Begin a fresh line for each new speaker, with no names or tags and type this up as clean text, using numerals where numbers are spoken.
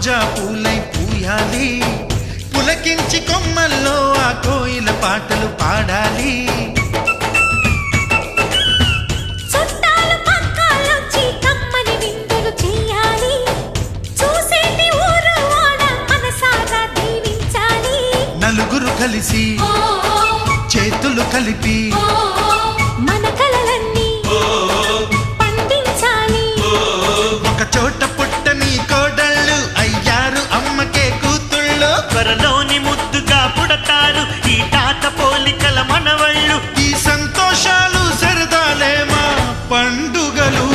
రోజా పూలై పూయాలి, పులకించి కొమ్మల్లో ఆ కోయిల పాటలు పాడాలి. నలుగురు కలిసి చేతులు కలిపి
మన కలలన్నీ పండించాలి.
ఒక చోట పుట్టని కోడళ్ళు అయ్యారు అమ్మకే కూతుళ్ళు.
త్వరలోని ముద్దుగా పుడతారు ఈ తాత పోలికల మనవళ్ళు.
ఈ సంతోషాలు సరదాలే మా పండుగలు.